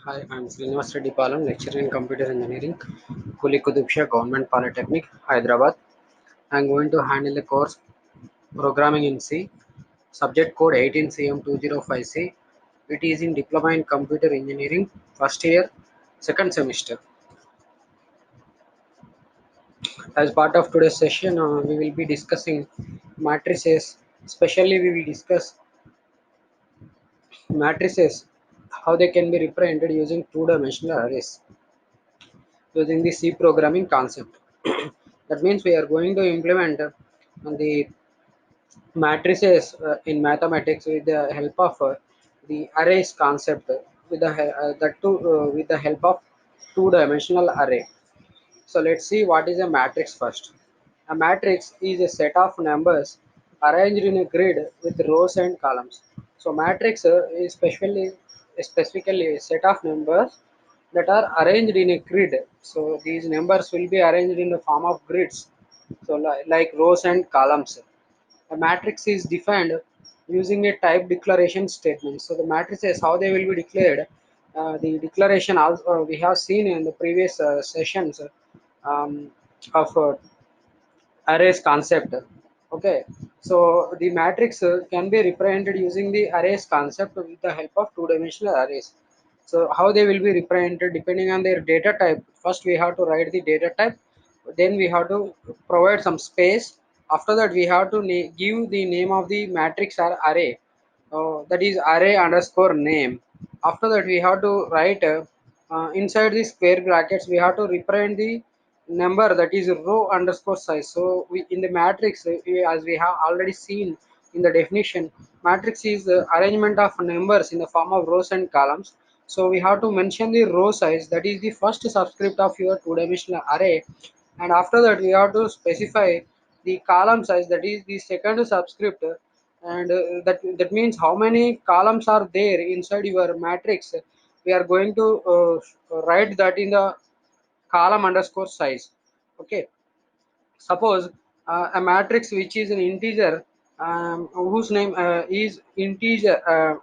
Hi, I'm Srinivas Reddy Palam, lecturer in computer engineering, Kuli Kudubsha Government Polytechnic, Hyderabad. I'm going to handle the course Programming in C, subject code 18CM205C. It is in Diploma in Computer Engineering, first year, second semester. As part of today's session, we will be discussing matrices. Especially, we will discuss matrices, how they can be represented using two-dimensional arrays using the C programming concept. That means we are going to implement the matrices in mathematics with the help of the arrays concept with the with the help of two-dimensional array. So let's see what is a matrix first. A matrix is a set of numbers arranged in a grid with rows and columns. So matrix is specifically a set of numbers that are arranged in a grid. So these numbers will be arranged in the form of grids. So like rows and columns. A matrix is defined using a type declaration statement. So the matrices, how they will be declared, the declaration also we have seen in the previous sessions um, of arrays concept. Okay, so the matrix can be represented using the arrays concept with the help of two-dimensional arrays. So how they will be represented depending on their data type. First we have to write the data type, then we have to provide some space. After that we have to give the name of the matrix or array, that is array underscore name. After that we have to write inside the square brackets we have to represent the number, that is row underscore size. So we in the matrix, as we have already seen in the definition, matrix is the arrangement of numbers in the form of rows and columns. So we have to mention the row size, that is the first subscript of your two-dimensional array, and after that we have to specify the column size, that is the second subscript, and that means how many columns are there inside your matrix. We are going to write that in the column underscore size. Okay, suppose a matrix which is an integer, whose name is integer,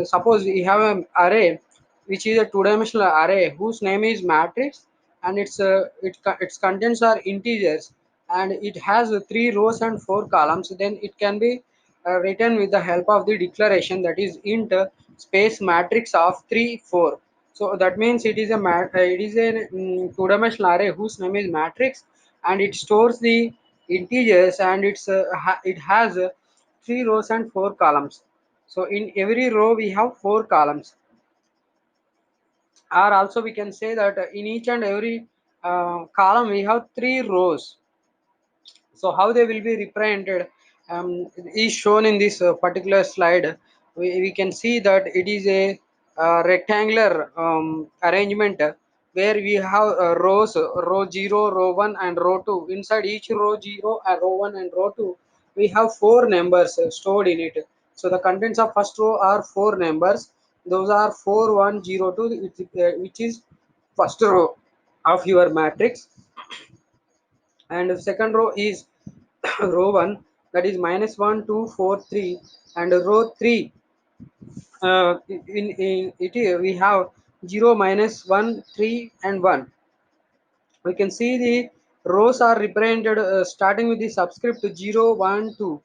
suppose we have an array which is a two-dimensional array whose name is matrix, and its contents are integers, and it has three rows and four columns. Then it can be written with the help of the declaration, that is int space matrix of 3 4. So that means it is a two-dimensional array whose name is matrix, and it stores the integers, and it has three rows and four columns. So in every row we have four columns, or also we can say that in each and every column we have three rows. So how they will be represented is shown in this particular slide. We can see that it is a rectangular arrangement, where we have rows, row 0, row 1 and row 2. Inside each row 0, row 1 and row 2, we have four numbers stored in it. So the contents of first row are four numbers. Those are 4 1 0 2, which is first row of your matrix, and the second row is row 1, that is minus 1 2 4 3, and row 3, in it we have 0 minus 1 3 and 1. We can see the rows are represented starting with the subscript 0 1 2.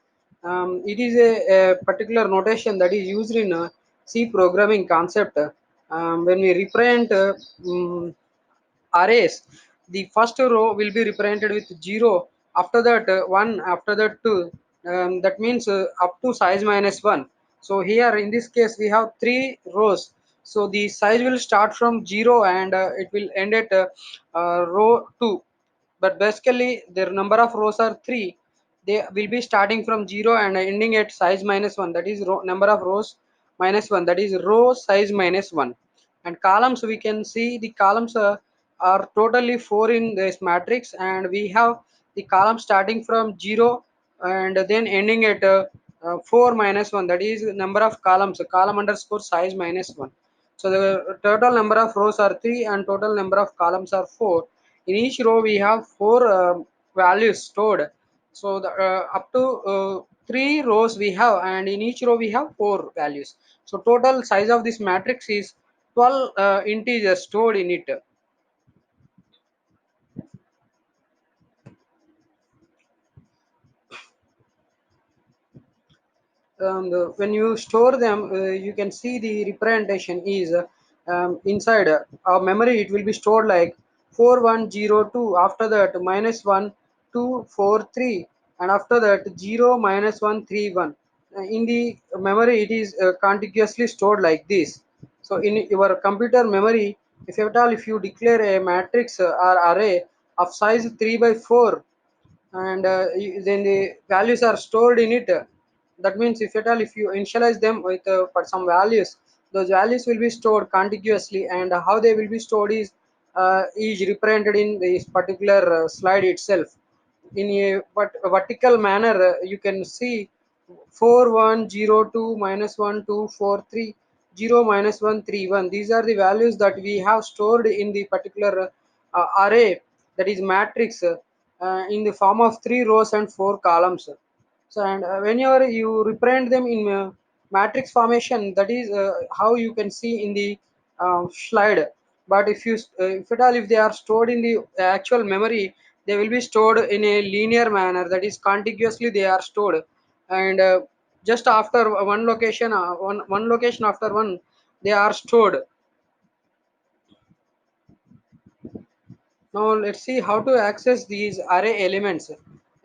It is a particular notation that is used in C programming concept. When we represent arrays, the first row will be represented with 0, after that 1, after that 2, that means up to size minus 1. So here in this case we have three rows, so the size will start from 0, and it will end at row 2. But basically their number of rows are 3. They will be starting from 0 and ending at size minus 1, that is number of rows minus 1, that is row size minus 1. And columns, we can see the columns are totally 4 in this matrix, and we have the column starting from 0 and then ending at 4 minus 1, that is number of columns, column underscore size minus 1. So the total number of rows are 3 and total number of columns are 4. In each row we have four values stored. So up to 3 rows we have, and in each row we have four values. So total size of this matrix is 12 integers stored in it. When you store them, you can see the representation is inside our memory. It will be stored like 4102, after that minus 1 2 4 3, and after that 0 minus 1 3 1. In the memory it is contiguously stored like this. So in your computer memory, if at all if you declare a matrix or array of size 3 by 4, and then the values are stored in it. That means if at all if you initialize them with for some values, those values will be stored contiguously, and how they will be stored is represented in this particular slide itself. In a vertical manner, you can see 4102 minus 1243 0 minus 131. These are the values that we have stored in the particular array, that is matrix, in the form of 3 rows and 4 columns. So, and whenever you represent them in matrix formation, that is how you can see in the slide. But if at all if they are stored in the actual memory, they will be stored in a linear manner, that is contiguously they are stored, and just after one location after one, they are stored. Now let's see how to access these array elements.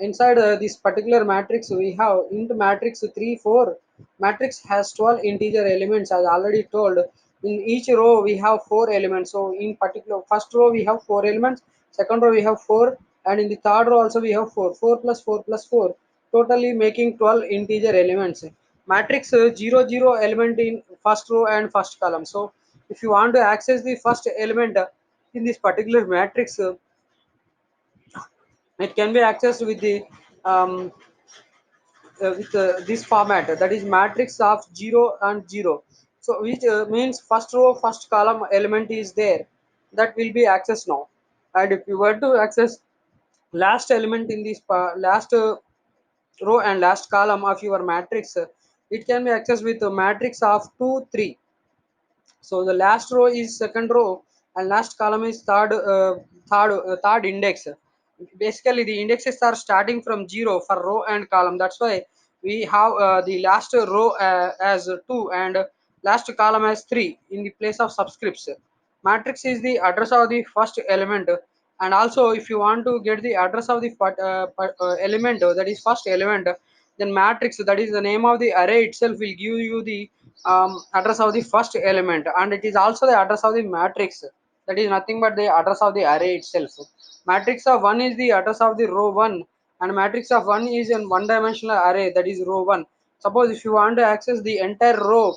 Inside this particular matrix, we have int matrix 3 4. Matrix has 12 integer elements, as already told. In each row we have 4 elements. So in particular first row we have 4 elements, second row we have 4, and in the third row also we have 4. 4 plus 4 plus 4, totally making 12 integer elements. Matrix 0 0 element in first row and first column. So if you want to access the first element in this particular matrix, it can be accessed with the this format, that is matrix of 0 and 0. So which means first row first column element is there, that will be accessed now. And if you were to access last element in this last row and last column of your matrix, it can be accessed with a matrix of 2 3. So the last row is second row, and last column is third index. Basically, the indexes are starting from 0 for row and column. That's why we have the last row as 2 and last column as 3 in the place of subscripts. Matrix is the address of the first element, and also if you want to get the address of the element, that is first element, then matrix, that is the name of the array itself, will give you the address of the first element, and it is also the address of the matrix, that is nothing but the address of the array itself. Matrix of 1 is the address of the row 1, and matrix of 1 is an one dimensional array, that is row 1. Suppose if you want to access the entire row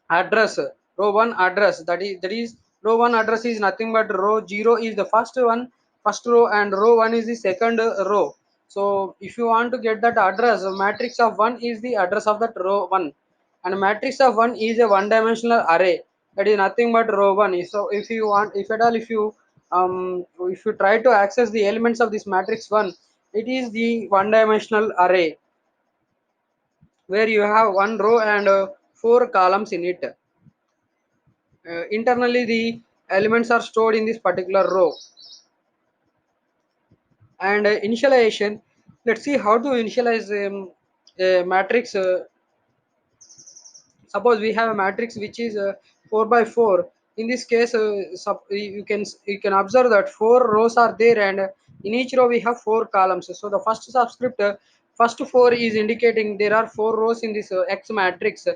address, row 1 address, that is row 1 address is nothing but row 0 is the first row, and row 1 is the second row. So if you want to get that address, matrix of 1 is the address of that row 1, and matrix of 1 is a one dimensional array, that is nothing but row 1. So if you want, if at all if you try to access the elements of this matrix 1, it is the one dimensional array where you have one row and 4 columns in it. Internally the elements are stored in this particular row. And initialization, let's see how to initialize a matrix. Suppose we have a matrix which is 4 by 4. In this case, you can observe that 4 rows are there, and in each row we have 4 columns. So the first subscript, first 4 is indicating there are 4 rows in this X matrix,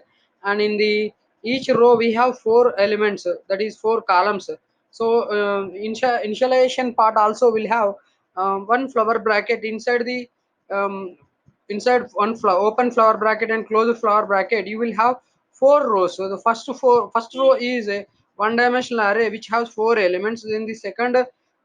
and in the each row we have 4 elements, that is 4 columns. So initialization part also will have one flower bracket inside the inside one open flower bracket and closed flower bracket. You will have 4 rows. So the first row is a one dimensional array which has 4 elements. Then the second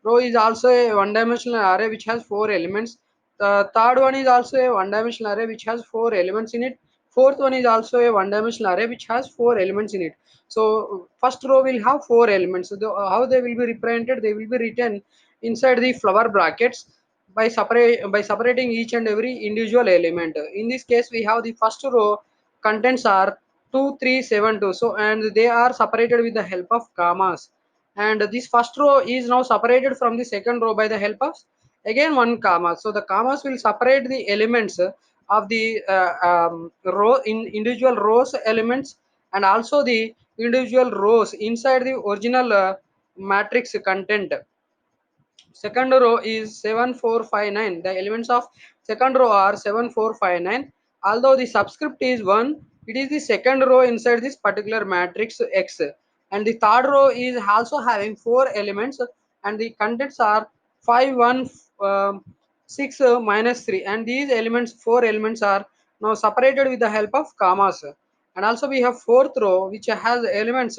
row is also a one dimensional array which has 4 elements. The third one is also a one dimensional array which has 4 elements in it. Fourth one is also a one dimensional array which has 4 elements in it. So first row will have 4 elements. So how they will be represented, they will be written inside the flower brackets by separating each and every individual element. In this case, we have the first row contents are 2372. So and they are separated with the help of commas, and this first row is now separated from the second row by the help of again one comma. So the commas will separate the elements of the row in individual rows elements, and also the individual rows inside the original matrix content. Second row is 7459. The elements of second row are 7459. Although the subscript is 1, it is the second row inside this particular matrix X. And the third row is also having 4 elements, and the contents are 5, 1, 6, minus 3. And these elements, 4 elements, are now separated with the help of commas. And also we have fourth row which has elements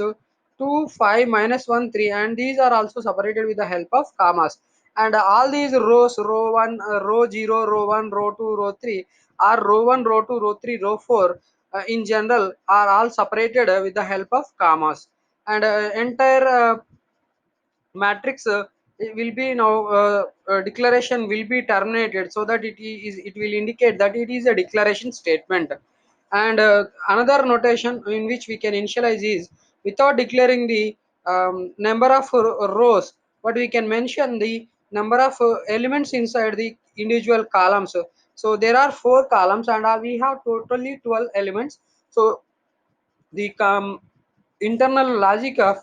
2, 5, minus 1, 3, and these are also separated with the help of commas. And all these rows, row 1, row 0, row 1, row 2, row 3, or row 1, row 2, row 3, row 4, in general are all separated with the help of commas. And entire matrix it will be now declaration will be terminated, so that it will indicate that it is a declaration statement. And another notation in which we can initialize is without declaring the number of rows, but we can mention the number of elements inside the individual columns. So there are 4 columns, and we have totally 12 elements. So the internal logic of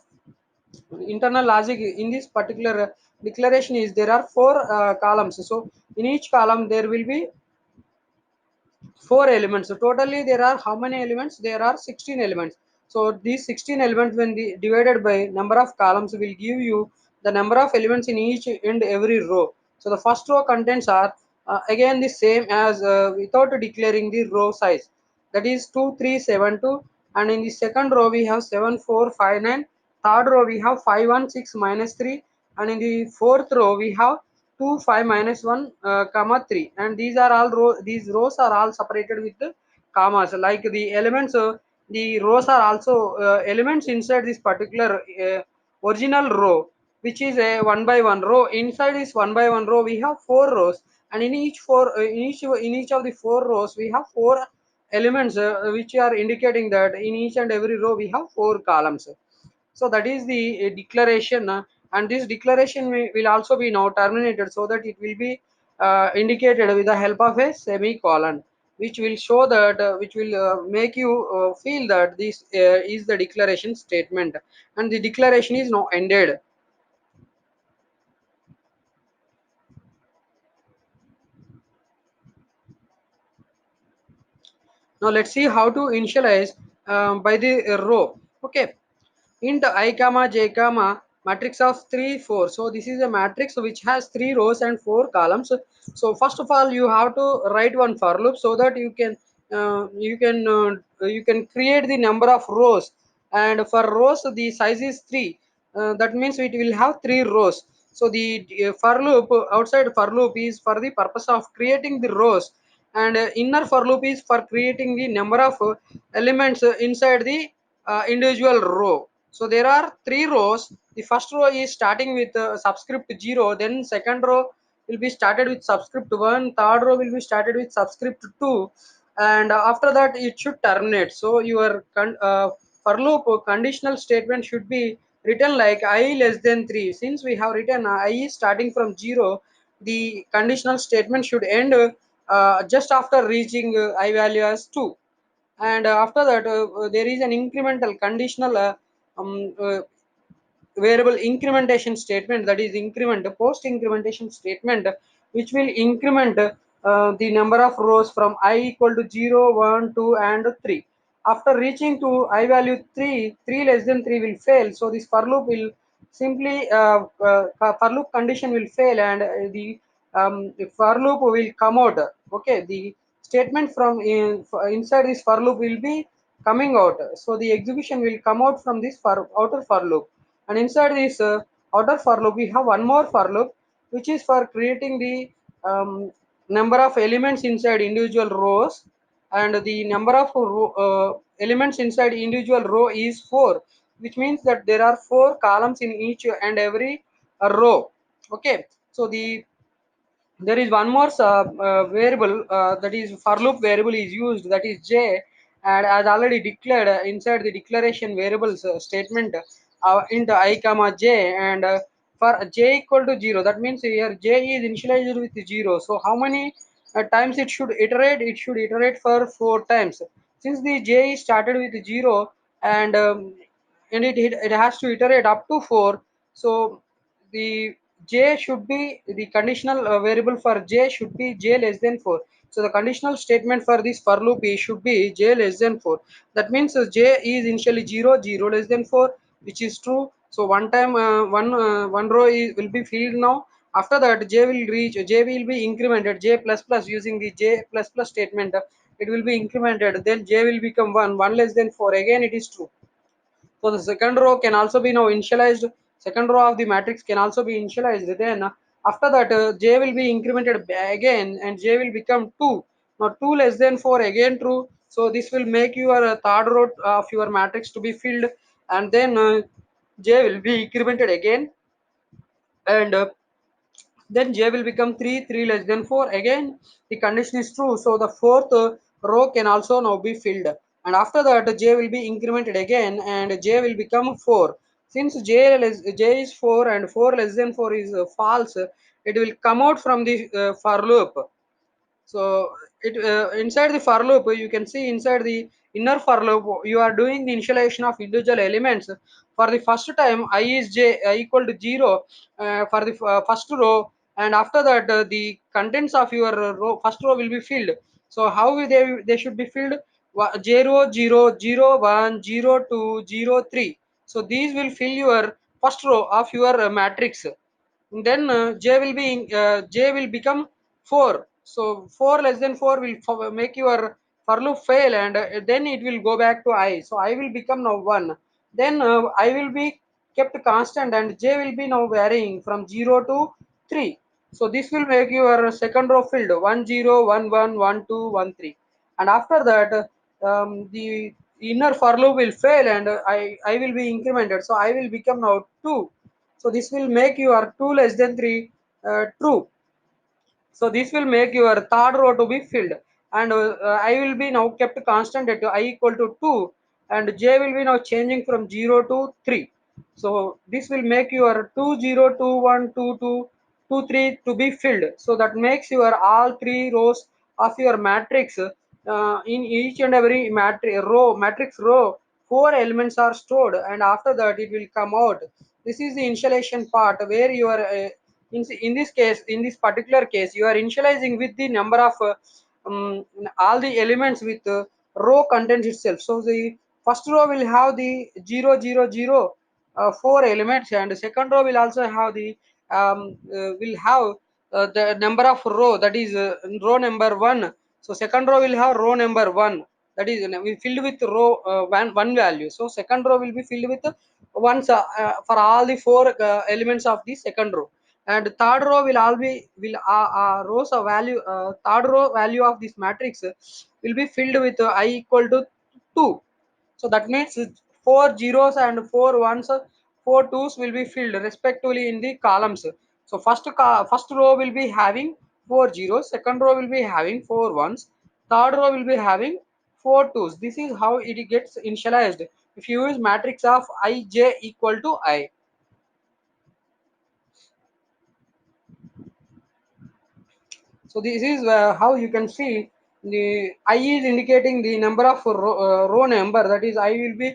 internal logic in this particular declaration is there are 4 columns. So in each column there will be 4 elements. So totally there are how many elements? There are 16 elements. So these 16 elements when divided by number of columns will give you the number of elements in each and every row. So the first row contents are again the same as without declaring the row size, that is 2372. And in the second row we have 7459. Third row we have 516 minus 3, and in the fourth row we have 2, 5, minus 1, comma 3. And these are all these rows are all separated with the commas. Like the elements, the rows are also elements inside this particular original row, which is a 1 by 1 row. Inside this 1 by 1 row we have 4 rows, and in each of the 4 rows we have 4 elements, which are indicating that in each and every row we have 4 columns. So that is the declaration, and this declaration will also be now terminated, so that it will be indicated with the help of a semicolon, which will show that which will make you feel that this is the declaration statement, and the declaration is now ended. Now let's see how to initialize by the row. Okay, int I comma j comma matrix of 3 4. So this is a matrix which has 3 rows and 4 columns. So first of all you have to write one for loop, so that you can create the number of rows. And for rows the size is 3, that means it will have 3 rows. So the for loop, outside for loop is for the purpose of creating the rows, and inner for loop is for creating the number of elements inside the individual row. So there are 3 rows. The first row is starting with subscript 0, then second row will be started with subscript 1, third row will be started with subscript 2, and after that it should terminate. So your for loop conditional statement should be written like I less than 3. Since we have written I is starting from 0, the conditional statement should end just after reaching I value as 2. And after that there is an incremental conditional um, uh, variable incrementation statement, that is increment post incrementation statement, which will increment the number of rows from I equal to 0 1 2 and 3. After reaching to I value 3, 3 less than 3 will fail. So this for loop will simply for loop condition will fail, and the for loop will come out. Okay, the statement from inside this for loop will be coming out. So the execution will come out from this for outer for loop, and inside this outer for loop we have one more for loop, which is for creating the number of elements inside individual rows. And the number of elements inside individual row is 4, which means that there are 4 columns in each and every row. Okay, so there is one more variable, that is for loop variable is used, that is j. and as already declared inside the declaration variables statement into I comma j, and for j equal to 0, that means here j is initialized with 0. So how many times it should iterate? It should iterate for 4 times, since the j is started with 0, and it has to iterate up to 4. So the j should be the conditional variable for j should be j less than 4. So the conditional statement for this for loop is should be j less than 4. That means j is initially 0, 0 less than 4, which is true. So one time one row will be filled now. After that j will reach, j will be incremented, j plus plus, using the j plus plus statement. It will be incremented, then j will become 1, 1 less than 4, again it is true. So the second row can also be now initialized. Second row of the matrix can also be initialized. Then after that j will be incremented again, and j will become 2. Now 2 less than 4, again true. So this will make your third row of your matrix to be filled, and then j will be incremented again, and then j will become 3, 3 less than 4, again the condition is true. So the fourth row can also now be filled, and after that j will be incremented again, and j will become 4. Since j is 4 and 4 less than 4 is false, it will come out from the for loop. So it inside the for loop, you can see inside the inner for loop you are doing the initialization of individual elements. For the first time I is j equal to 0 for the first row, and after that the contents of your row, first row will be filled. So how will they should be filled? 0 0 0 1 0 2 0 3. So these will fill your first row of your matrix. Then j will become 4. So 4 less than 4 will make your for loop fail, and then it will go back to I. So I will become now 1. Then I will be kept constant, and j will be now varying from 0 to 3. So this will make your second row filled 1 0 1 1 1 2 1 3. And after that the inner for loop will fail, and I will be incremented, so I will become now 2. So this will make your 2 less than 3 true. So this will make your third row to be filled, and I will be now kept constant at I equal to 2, and j will be now changing from 0 to 3. So this will make your 2 0 2 1 2 2 2 3 to be filled. So that makes your all three rows of your matrix. In each and every matrix row, four elements are stored, and after that it will come out. This is the initialization part, where you are in this case, in this particular case, you are initializing with the number of um, all the elements with row content itself. So the first row will have the 0 0 0 four elements, and the second row will also have the will have the number of row, that is row number 1. So second row will have row number 1, that is we filled with row one value. So second row will be filled with ones for all the four elements of the second row, and third row will all be will rows of value, third row value of this matrix will be filled with I equal to 2. So that means four zeros and four ones, four twos will be filled respectively in the columns. So first row will be having four zeros, second row will be having four ones, third row will be having four twos. This is how it gets initialized if you use matrix of ij equal to I. So this is how you can see the I is indicating the number of row number, that is I will be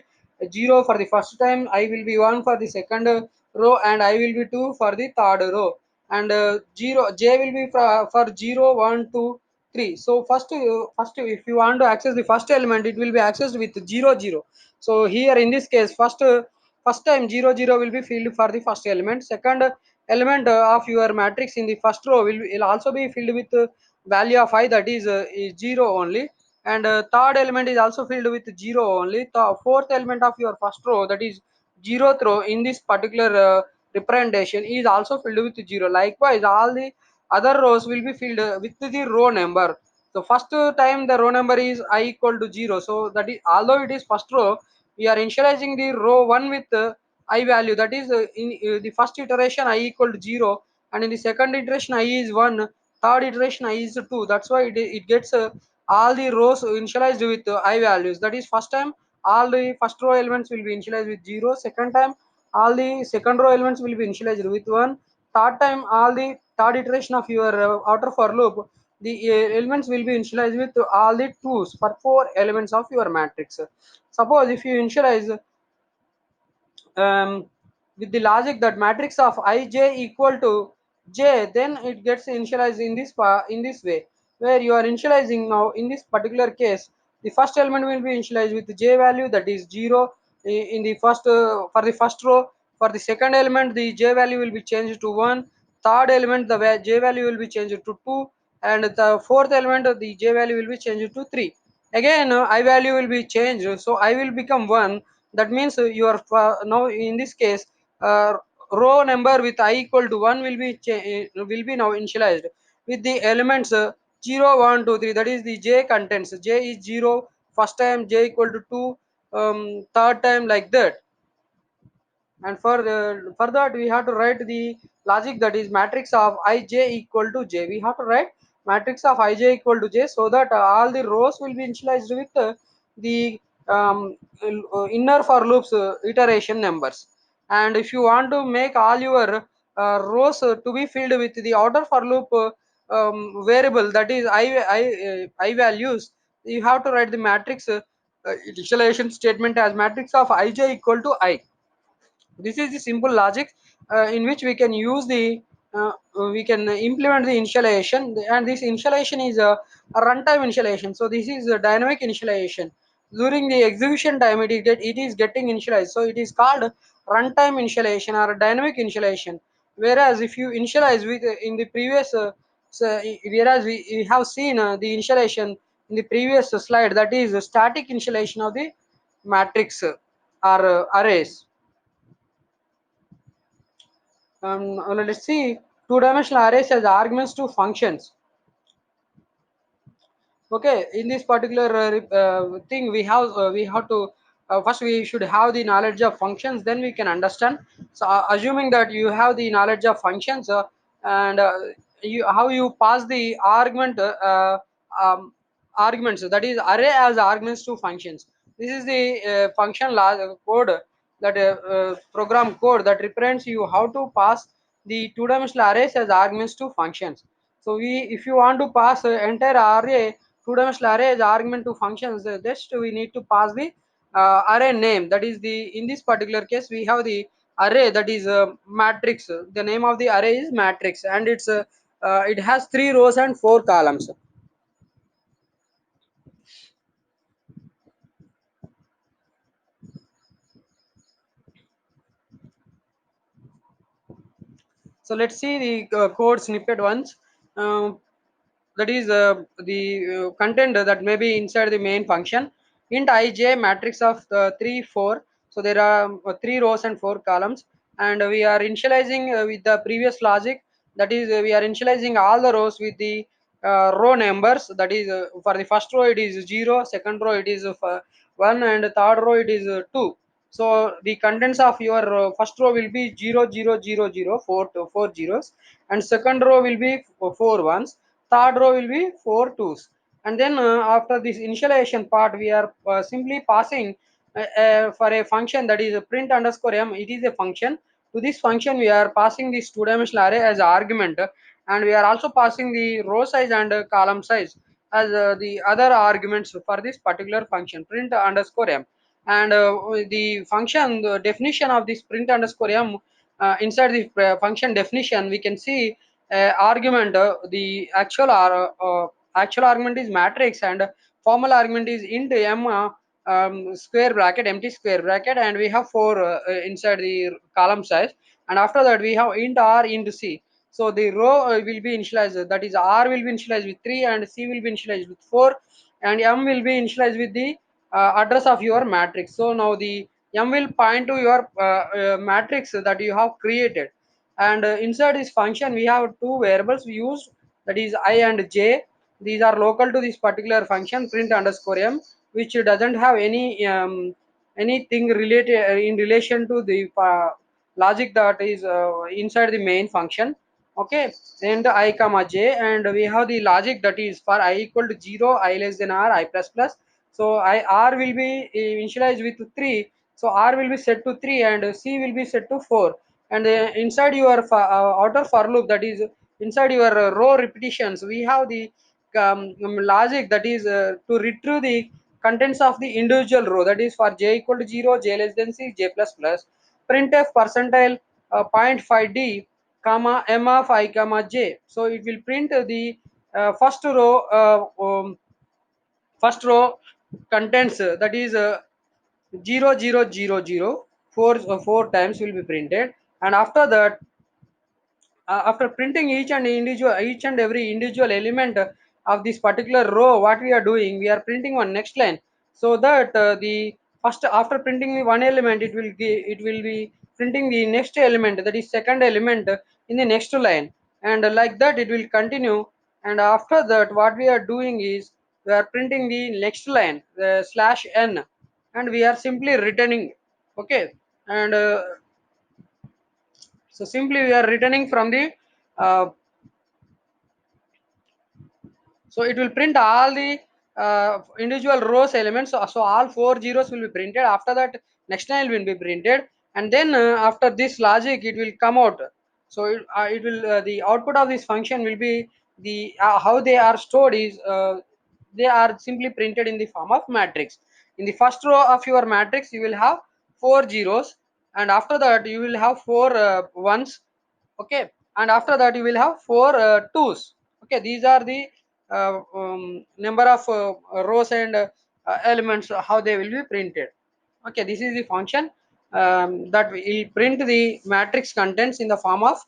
0 for the first time, I will be 1 for the second row, and I will be 2 for the third row, and 0 j will be for 0 1 2 3. So first if you want to access the first element, it will be accessed with 0 0. So here in this case, first time 0 0 will be filled for the first element. Second element of your matrix in the first row will also be filled with value of I, that is 0 only, and third element is also filled with 0 only. The fourth element of your first row, that is zeroth row in this particular representation, is also filled with 0. Likewise all the other rows will be filled with the row number. So first time the row number is I equal to 0, so that is, although it is first row, we are initializing the row 1 with I value, that is in the first iteration I equal to 0, and in the second iteration I is 1, third iteration I is 2. That's why it gets all the rows initialized with I values. That is, first time all the first row elements will be initialized with 0, second time all the second row elements will be initialized with 1, third time all the third iteration of your outer for loop, the elements will be initialized with all the 2's for 4 elements of your matrix. Suppose if you initialize with the logic that matrix of ij equal to j, then it gets initialized in this way, where you are initializing. Now in this particular case, the first element will be initialized with j value, that is 0 in the first for the first row. For the second element, the j value will be changed to 1. Third element, the j value will be changed to 2, and the fourth element, the j value will be changed to 3. Again, I value will be changed, so I will become 1. That means you are now in this case, uh, row number with I equal to 1 will be now initialized with the elements 0 1 2 3. That is, the j contents, j is 0 first time, j equal to 2 third time, like that. And for that we have to write the logic, that is matrix of ij equal to j. We have to write matrix of ij equal to j, so that all the rows will be initialized with the inner for loops iteration numbers. And if you want to make all your rows to be filled with the outer for loop variable, that is I values, you have to write the matrix initialization statement as matrix of ij equal to I. This is the simple logic in which uh, we can implement the initialization, and this initialization is a runtime initialization. So this is a dynamic initialization. During the execution time, it is getting initialized. So it is called runtime initialization or dynamic initialization. Whereas if you initialize with in the previous whereas we have seen the initialization in the previous slide, that is static initialization of the matrix or arrays. Let's see, two-dimensional arrays as arguments to functions. Okay, in this particular thing, we have to first we should have the knowledge of functions, then we can understand. So assuming that you have the knowledge of functions, and how you pass the arguments, that is array as arguments to functions. This is the code, that program code that represents you how to pass the two-dimensional arrays as arguments to functions. So if you want to pass entire array, two-dimensional array as argument to functions, just we need to pass the array name. That is, the in this particular case we have the array, that is matrix. The name of the array is matrix, and it has 3 rows and 4 columns. So let's see the code snippet once. Um, that is the content that may be inside the main function. Int ij matrix of 3 4. So there are 3 rows and 4 columns, and we are initializing with the previous logic. That is, we are initializing all the rows with the row numbers. That is, for the first row it is 0, second row it is 1, and third row it is 2. So the contents of your first row will be 0 0 0 0 4 zeros, and second row will be 4 ones, third row will be 4 twos. And then after this initialization part, we are simply passing for a function, that is a print underscore m. It is a function. To this function we are passing this two-dimensional array as argument, and we are also passing the row size and column size as the other arguments for this particular function, print underscore m. And the function, the definition of this print underscore m, inside the function definition we can see argument, the actual argument is matrix, and formal argument is int m square bracket, empty square bracket, and we have 4 inside the column size. And after that we have int r int c. So the row will be initialized, that is r will be initialized with 3, and c will be initialized with 4, and m will be initialized with the address of your matrix. So now the m will point to your matrix that you have created. And inside this function we have 2 variables we use, that is I and j. These are local to this particular function, print underscore m, which doesn't have anything related in relation to the logic that is inside the main function. okay, and I comma j, and we have the logic that is for I equal to 0, I less than r, I plus plus. So I r will be initialized with 3, so r will be set to 3 and c will be set to 4. And inside your outer for loop, that is inside your row repetitions, we have the logic that is to retrieve the contents of the individual row, that is for j equal to 0, j less than c, j plus plus. Printf percentile point 5d comma m of I comma j. So it will print the first row contents, that is 0 0 0 0 four times will be printed. And after that, after printing each and every individual element of this particular row, what we are doing, we are printing one next line, so that the first, after printing the one element, it will be printing the next element, that is second element, in the next line, and like that it will continue. And after that, what we are doing is we are printing the next line, the slash n, and we are simply returning. Okay, and so simply we are returning from the uh, so it will print all the individual rows elements, so all four zeros will be printed. After that, next line will be printed, and then after this logic it will come out. So it will the output of this function will be the how they are stored is they are simply printed in the form of matrix. In the first row of your matrix you will have four zeros, and after that you will have four ones. Okay, and after that you will have four twos. Okay, these are the number of rows and elements, how they will be printed. Okay, this is the function that will print the matrix contents in the form of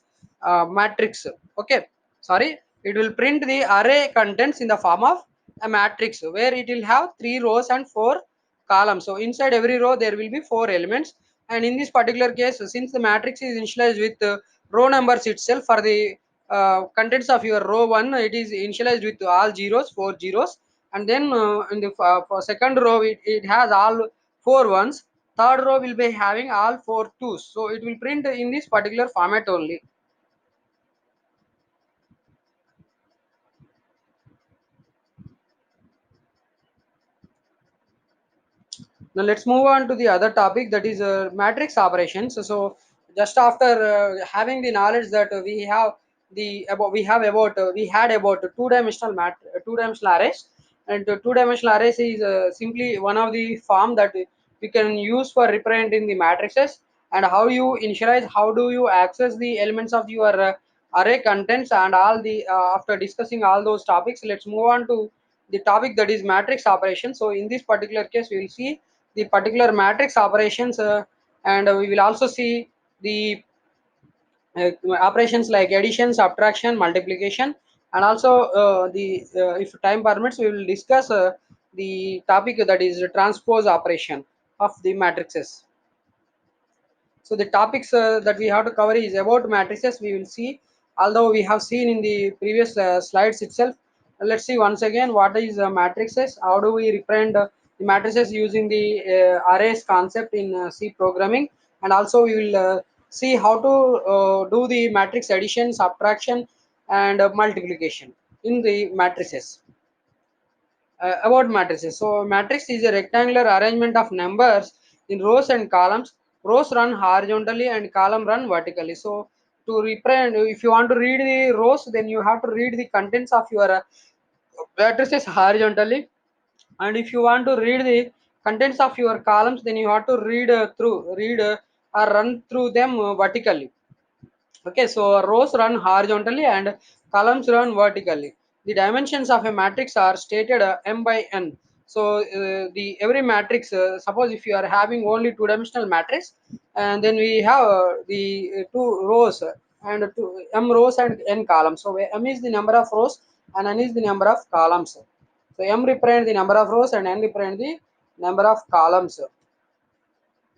matrix. Okay, sorry, it will print the array contents in the form of a matrix, where it will have three rows and four columns. So inside every row there will be four elements, and in this particular case, since the matrix is initialized with row numbers itself, for the contents of your row 1, it is initialized with all zeros, four zeros, and then in the for second row it has all four ones, third row will be having all four twos, so it will print in this particular format only. Now let's move on to the other topic, that is matrix operations. So just after having the knowledge that we have about we had about two-dimensional arrays, and two-dimensional arrays is simply one of the form that we can use for representing the matrices, and how you initialize, how do you access the elements of your array contents, and all the after discussing all those topics, let's move on to the topic that is matrix operation. So in this particular case, we will see the particular matrix operations, and we will also see the operations like addition, subtraction, multiplication, and also if time permits, we will discuss the topic that is transpose operation of the matrices. So the topics that we have to cover is about matrices. We will see, although we have seen in the previous slides itself. Let's see once again what is matrices. How do we represent the matrices using the arrays concept in C programming, and also we will see how to do the matrix addition, subtraction, and multiplication in the matrices. About matrices. So matrix is a rectangular arrangement of numbers in rows and columns. Rows run horizontally and column run vertically. So to represent, if you want to read the rows, then you have to read the contents of your matrices horizontally, and if you want to read the contents of your columns, then you have to read or run through them vertically. Okay, so rows run horizontally and columns run vertically. The dimensions of a matrix are stated m by n. So the every matrix, suppose if you are having only two-dimensional matrix, and then we have the two rows and two m rows and n columns. So m is the number of rows and n is the number of columns. So m represent the number of rows and n represent the number of columns.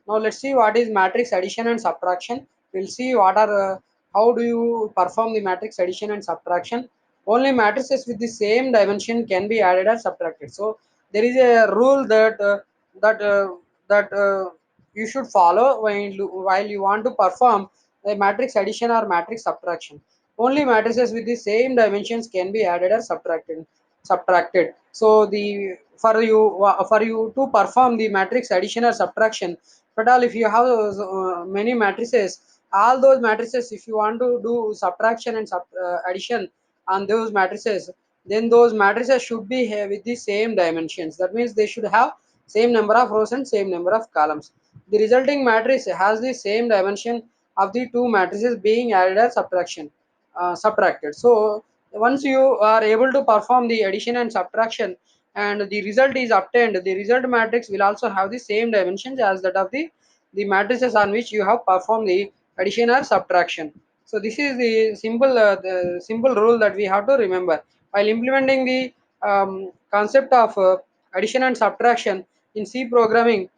Now let's see what is matrix addition and subtraction. We'll see what are how do you perform the matrix addition and subtraction. Only matrices with the same dimension can be added or subtracted. So there is a rule that that you should follow while you want to perform a matrix addition or matrix subtraction. only matrices with the same dimensions can be added or subtracted. So the for you to perform the matrix addition or subtraction, but all if you have many matrices, all those matrices, if you want to do subtraction and addition on those matrices, then those matrices should be with the same dimensions. That means they should have same number of rows and same number of columns. The resulting matrix has the same dimension of the two matrices being added as subtracted. So once you are able to perform the addition and subtraction and the result is obtained, the result matrix will also have the same dimensions as that of the matrices on which you have performed the addition or subtraction. So this is the simple rule that we have to remember while implementing the concept of addition and subtraction in C programming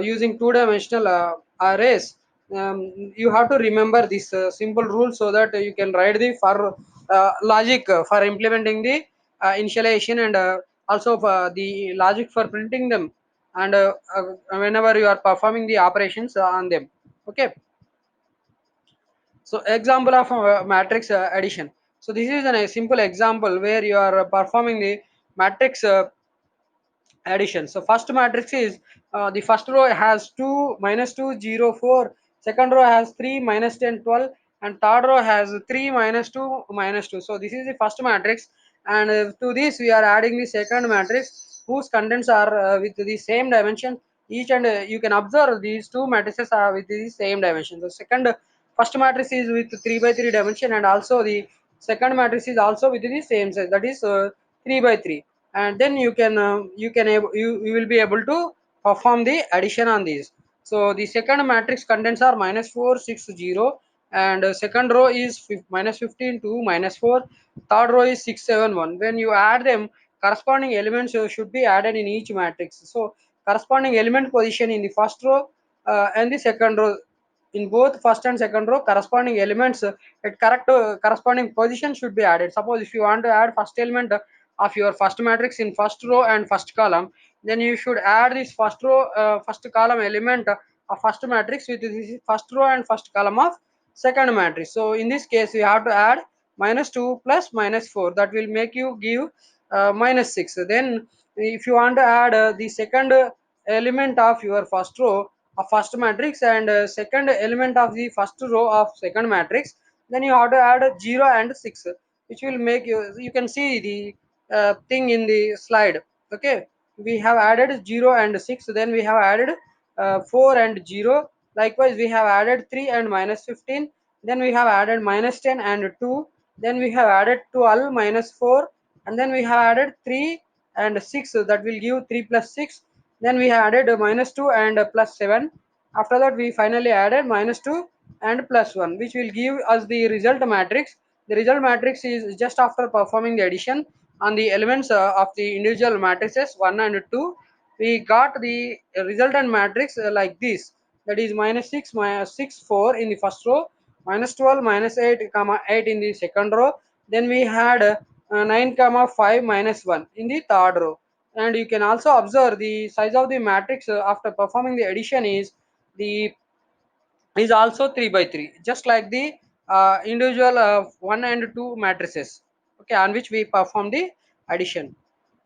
using two-dimensional arrays. You have to remember this simple rule so that you can write the for logic for implementing the initialization and also the logic for printing them and whenever you are performing the operations on them. Okay, so example of matrix addition. So this is a simple example where you are performing the matrix addition. So first matrix is the first row has 2 minus 2 0 4, second row has 3 minus 10 12, and third row has 3 minus 2 minus 2. So this is the first matrix, and to this we are adding the second matrix whose contents are with the same dimension each, and you can observe these two matrices are with the same dimension. The first matrix is with 3 by 3 dimension, and also the second matrix is also with the same size, that is 3 by 3, and then you will be able to perform the addition on these. So the second matrix contents are minus 4 6 0, and second row is minus 15 2 minus 4, third row is 6 7 1. When you add them, corresponding elements should be added in each matrix. So corresponding element position in the first row and the second row, in both first and second row, corresponding elements at correct corresponding position should be added. Suppose if you want to add first element of your first matrix in first row and first column, then you should add this first row first column element of first matrix with this first row and first column of second matrix. So in this case you have to add minus 2 plus minus 4, that will make you give minus 6. Then if you want to add the second element of your first row of first matrix and second element of the first row of second matrix, then you have to add 0 and 6, which will make you can see the thing in the slide. Okay, we have added 0 and 6, then we have added 4 and 0, likewise we have added 3 and minus 15, then we have added minus 10 and 2, then we have added 12 minus 4, and then we have added 3 and 6, that will give 3 plus 6, then we have added minus 2 and plus 7. After that we finally added minus 2 and plus 1, which will give us the result matrix. The result matrix is just after performing the addition on the elements of the individual matrices 1 and 2, we got the resultant matrix like this, that is minus 6 minus 6 4 in the first row, minus 12 minus 8 comma 8 in the second row, then we had 9 comma 5 minus 1 in the third row. And you can also observe the size of the matrix after performing the addition the is also 3 by 3, just like the individual 1 and 2 matrices, okay, on which we perform the addition.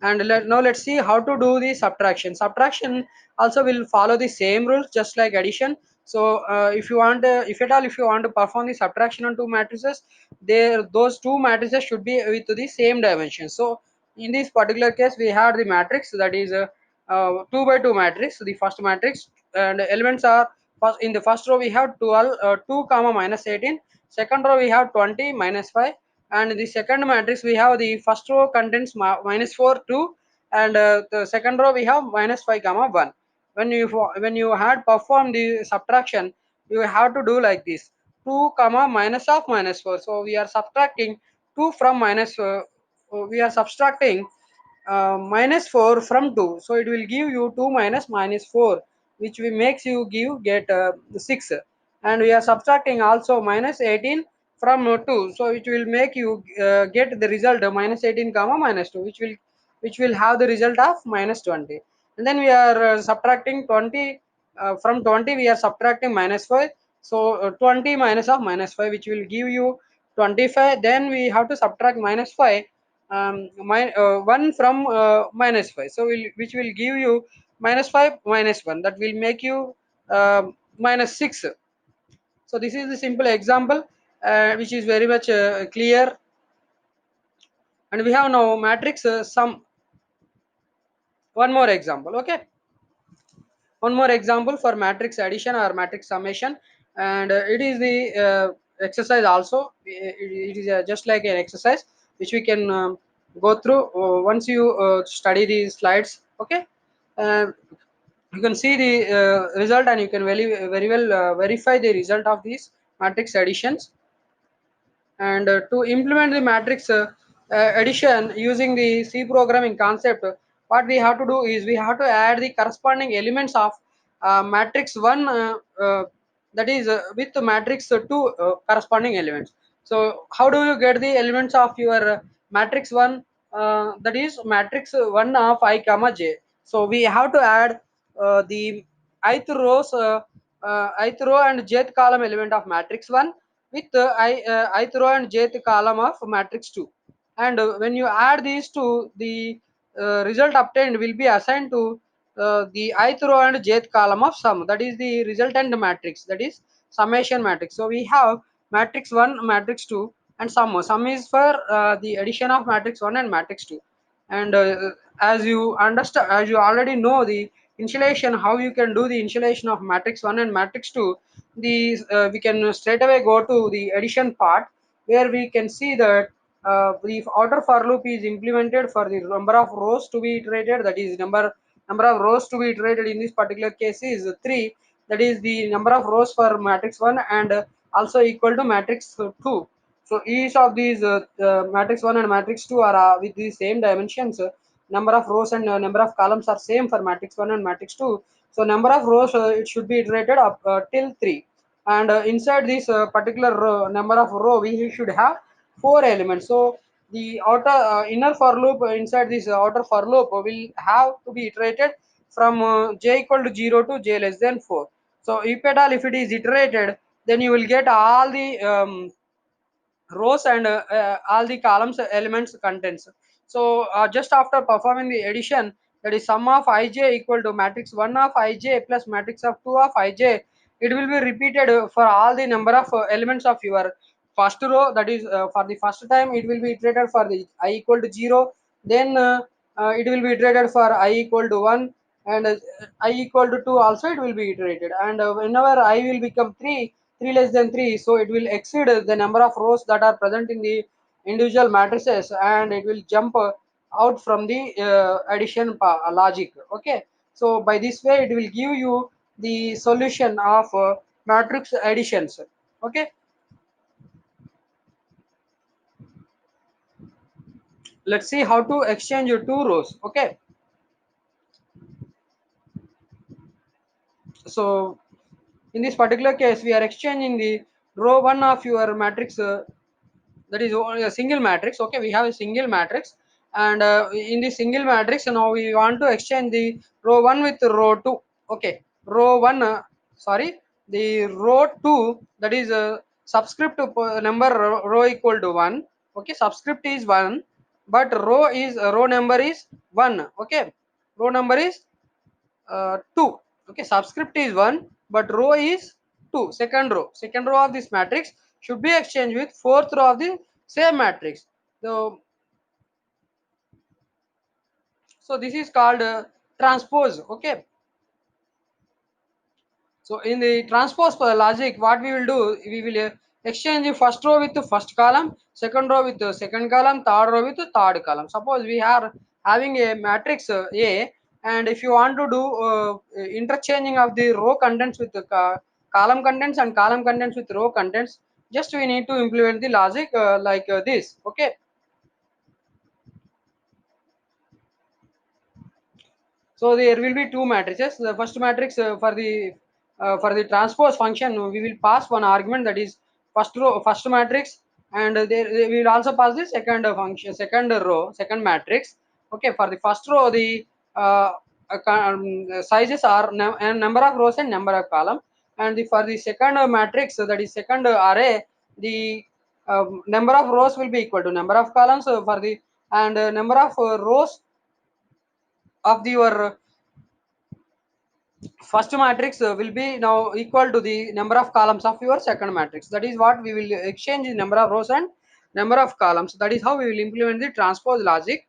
And now let's see how to do the subtraction also will follow the same rules just like addition. So if you want if at all if you want to perform the subtraction on two matrices, there those two matrices should be with the same dimension. So in this particular case we have the matrix that is 2 by 2 matrix, the first matrix, and elements are first in the first row we have 12 2 comma minus 18, second row we have 20 minus 5, and the second matrix we have the first row contains minus 4 2, and the second row we have minus 5 comma 1. When you had performed the subtraction, you have to do like this: 2 comma minus of minus 4. So we are subtracting 2 from minus we are subtracting minus 4 from 2, so it will give you 2 minus minus 4, which will makes you get 6. And we are subtracting also minus 18 from 2, so it will make you get the result minus 18 comma minus 2, which will have the result of minus 20. And then we are subtracting 20 from 20 we are subtracting minus 5, so 20 minus of minus 5, which will give you 25, then we have to subtract minus 5, 1 from minus 5, so which will give you minus 5 minus 1, that will make you minus 6. So this is the simple example which is very much clear. And we have now matrix sum. One more example, okay. One more example for matrix addition or matrix summation, and it is the exercise also. It is just like an exercise which we can go through once you study these slides, okay. uh, you can see the result, and you can very well verify the result of these matrix additions. And to implement the matrix addition using the C programming concept, what we have to do is we have to add the corresponding elements of matrix 1, that is with matrix 2 corresponding elements. So how do you get the elements of your matrix 1, that is matrix 1 of I comma j. So we have to add the ith row and jth column element of matrix 1 with ith row and jth column of matrix 2. And when you add these two, the result obtained will be assigned to the ith row and jth column of sum, that is the resultant matrix, that is summation matrix. So we have matrix 1, matrix 2, and sum is for the addition of matrix 1 and matrix 2. And as you understand, as you already know the initialization, how you can do the initialization of matrix 1 and matrix 2, the we can straight away go to the addition part, where we can see that the outer for loop is implemented for the number of rows to be iterated, that is number of rows to be iterated in this particular case is 3, that is the number of rows for matrix 1, and also equal to matrix 2. So each of these matrix 1 and matrix 2 are with the same dimensions. Number of rows and number of columns are same for matrix 1 and matrix 2. So number of rows it should be iterated up till 3. And inside this particular number of row, we should have 4 elements. So the outer inner for loop inside this outer for loop will have to be iterated from j equal to 0 to j less than 4. So if at all if it is iterated, then you will get all the rows and all the columns elements contents. So just after performing the addition, that is sum of ij equal to matrix 1 of ij plus matrix of 2 of ij, it will be repeated for all the number of elements of your first row, that is for the first time it will be iterated for the I equal to 0, then it will be iterated for I equal to 1, and I equal to 2 also it will be iterated. And whenever I will become 3 less than 3, so it will exceed the number of rows that are present in the individual matrices, and it will jump out from the addition logic, okay. So by this way it will give you the solution of matrix additions, okay. Let's see how to exchange your two rows, okay. So in this particular case we are exchanging the row 1 of your matrix, that is only a single matrix, okay. We have a single matrix, and in the single matrix now we want to exchange the row 1 with row 2, okay. Row 1 sorry, the row 2, that is subscript number row equal to 1, okay. Subscript is 1, but row number is 1, okay. Row number is 2, okay. Subscript is 1 but row is 2. Second row of this matrix should be exchanged with fourth row of the same matrix. So this is called transpose, okay. So in the transpose logic, what we will do, we will exchange the first row with the first column, second row with the second column, third row with the third column. Suppose we are having a matrix A, and if you want to do interchanging of the row contents with the column contents and column contents with row contents, just we need to implement the logic like this, okay. So there will be two matrices. The first matrix for the transpose function, we will pass one argument, that is first matrix, and we will also pass the second function, second row, second matrix. Okay, for the first row, the sizes are number of rows and number of column, and for the second matrix, that is second array, the number of rows will be equal to number of columns for the, and number of rows of your first matrix will be now equal to the number of columns of your second matrix. That is what we will exchange the number of rows and number of columns. That is how we will implement the transpose logic.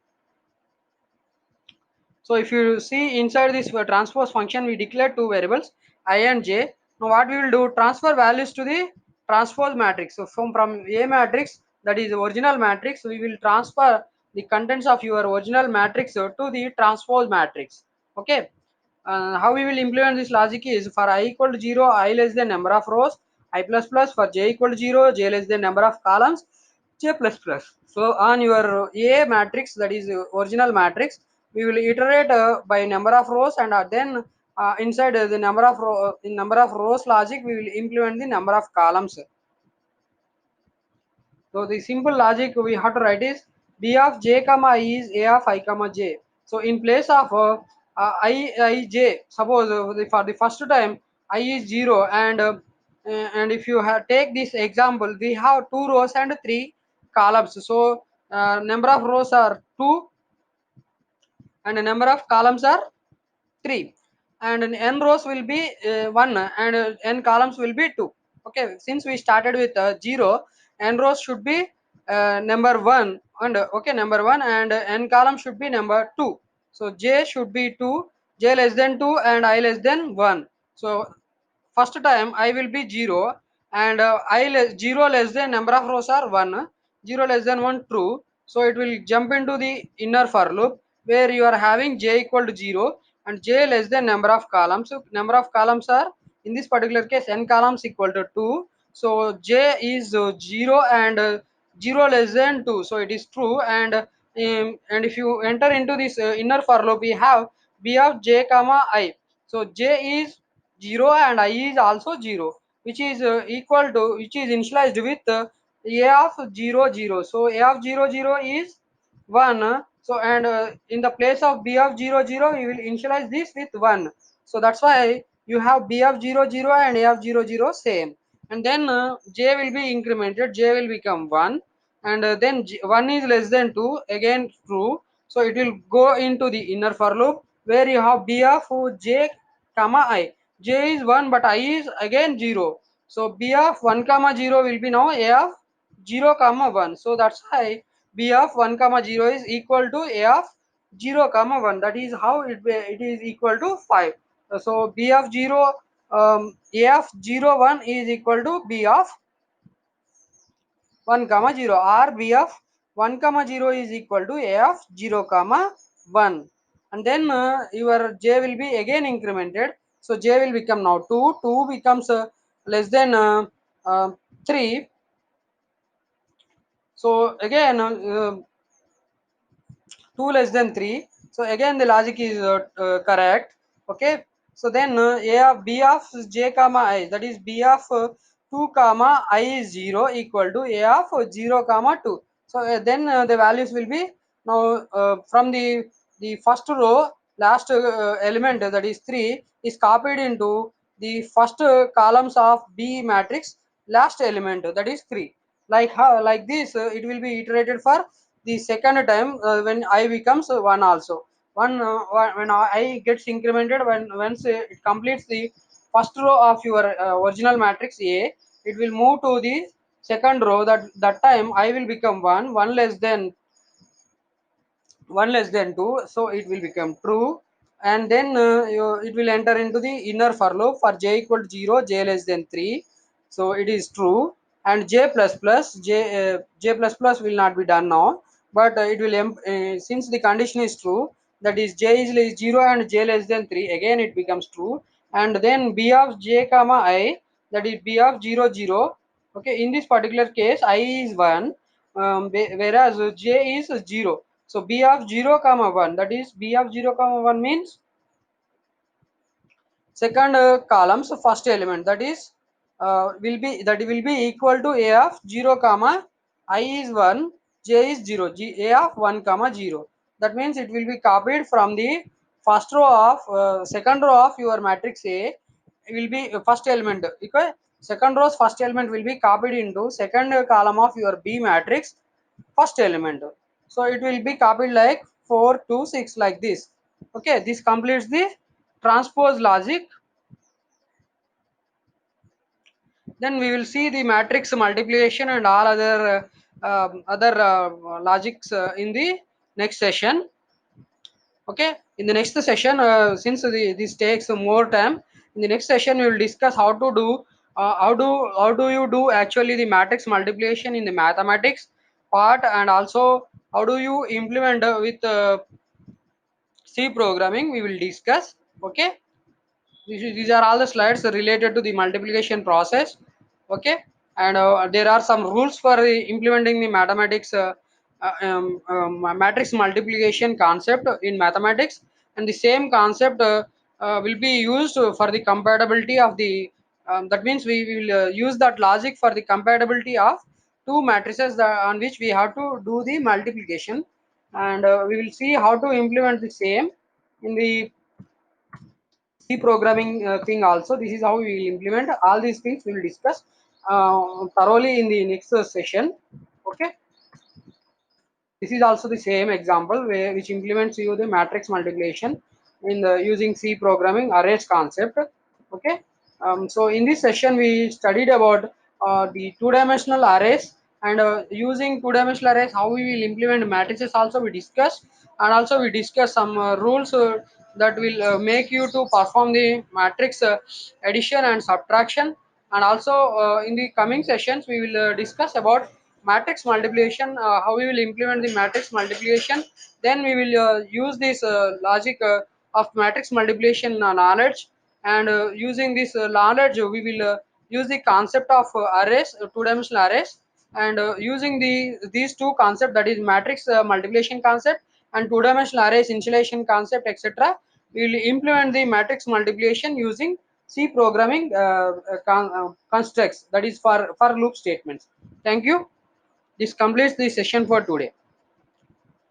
So if you see inside this transpose function, we declare two variables I and j. Now what we will do, transfer values to the transpose matrix. So from A matrix, that is the original matrix, we will transfer the contents of your original matrix to the transpose matrix. Okay. How we will implement this logic is, for I equal to 0, I less than number of rows, I plus plus, for j equal to 0, j less than number of columns, j plus plus. So on your A matrix, that is original matrix, we will iterate by number of rows, and then inside the number of rows logic, we will implement the number of columns. So the simple logic we have to write is b of j comma I is a of I comma j. So in place of j, suppose for the first time I is 0, and if you take this example, we have 2 rows and 3 columns. So number of rows are 2 and the number of columns are 3, and n rows will be 1, and n columns will be 2. Okay, since we started with 0, n rows should be number 1, and okay, number 1, and n column should be number 2. So j should be 2, j less than 2 and I less than 1. So first time I will be 0, and 0 less than number of rows are 1, 0 less than 1 true. So it will jump into the inner for loop where you are having j equal to 0 and j less than number of columns. So number of columns are, in this particular case, n columns equal to 2. So j is 0 and 0 less than 2, so it is true. And if you enter into this inner for loop, we have b of j comma I. So j is 0 and I is also 0, which is equal to, which is initialized with a of 0 0. So a of 0 0 is 1. So and in the place of b of 0 0, you will initialize this with 1. So that's why you have b of 0 0 and a of 0 0 same, and then j will be incremented, j will become 1, and then 1 is less than 2, again true. So it will go into the inner for loop where you have b of j comma I. J is 1 but I is again 0. So b of 1 comma 0 will be now a of 0 comma 1. So that's why b of 1 comma 0 is equal to a of 0 comma 1. That is how it is equal to 5. So b of 0, a of 0 1 is equal to b of 1 comma 0, or b of 1 comma 0 is equal to a of 0 comma 1. And then your j will be again incremented. So j will become now 2, 2 becomes less than 3. So again 2 less than 3. So again the logic is correct. Okay, so then a of b of j comma I, that is b of 2 comma I is 0 equal to a of 0 comma 2. So then the values will be now from the first row, last element, that is 3, is copied into the first columns of b matrix, last element, that is 3. Like how, like this it will be iterated for the second time when I becomes 1 also. When I gets incremented, when once it completes the first row of your original matrix A, it will move to the second row. That time I will become 1, 1 less than 2, so it will become true. And then it will enter into the inner for loop for j equal to 0, j less than 3, so it is true. And j plus plus will not be done now, but it will since the condition is true, that is j is 0 and j less than 3, again it becomes true. And then b of j comma I, that is b of 0 0. Okay, in this particular case I is 1, whereas j is 0. So b of 0 comma 1, that is b of 0 comma 1 means second column's first element, that is will be equal to a of 0 comma I is 1, j is 0, a of 1 comma 0. That means it will be copied from the first row of second row of your matrix A, will be first element. Okay, second row's first element will be copied into second column of your B matrix first element. So it will be copied like 4 2 6 like this. Okay, this completes the transpose logic. Then we will see the matrix multiplication and all other logics in the next session. Okay, in the next session, since this takes more time, in the next session we will discuss how do you do actually the matrix multiplication in the mathematics part, and also how do you implement with C programming we will discuss. Okay, these are all the slides related to the multiplication process. Okay, and there are some rules for implementing the mathematics matrix multiplication concept in mathematics, and the same concept will be used for the compatibility of the that means we will use that logic for the compatibility of two matrices on which we have to do the multiplication, and we will see how to implement the same in the C programming thing also. This is how we will implement all these things. We will discuss thoroughly in the next session. Okay. This is also the same example which implements you the matrix multiplication in the using C programming arrays concept. Okay. So in this session we studied about the two-dimensional arrays, and using two-dimensional arrays how we will implement matrices also we discussed, and also we discuss some rules that will make you to perform the matrix addition and subtraction, and also in the coming sessions we will discuss about matrix multiplication, how we will implement the matrix multiplication. Then we will use this logic of matrix multiplication knowledge, and using this knowledge we will use the concept of arrays, two-dimensional arrays, and using these two concept, that is matrix multiplication concept and two-dimensional arrays initialization concept, etc. We will implement the matrix multiplication using C programming constructs, that is for loop statements. Thank you. This completes the session for today.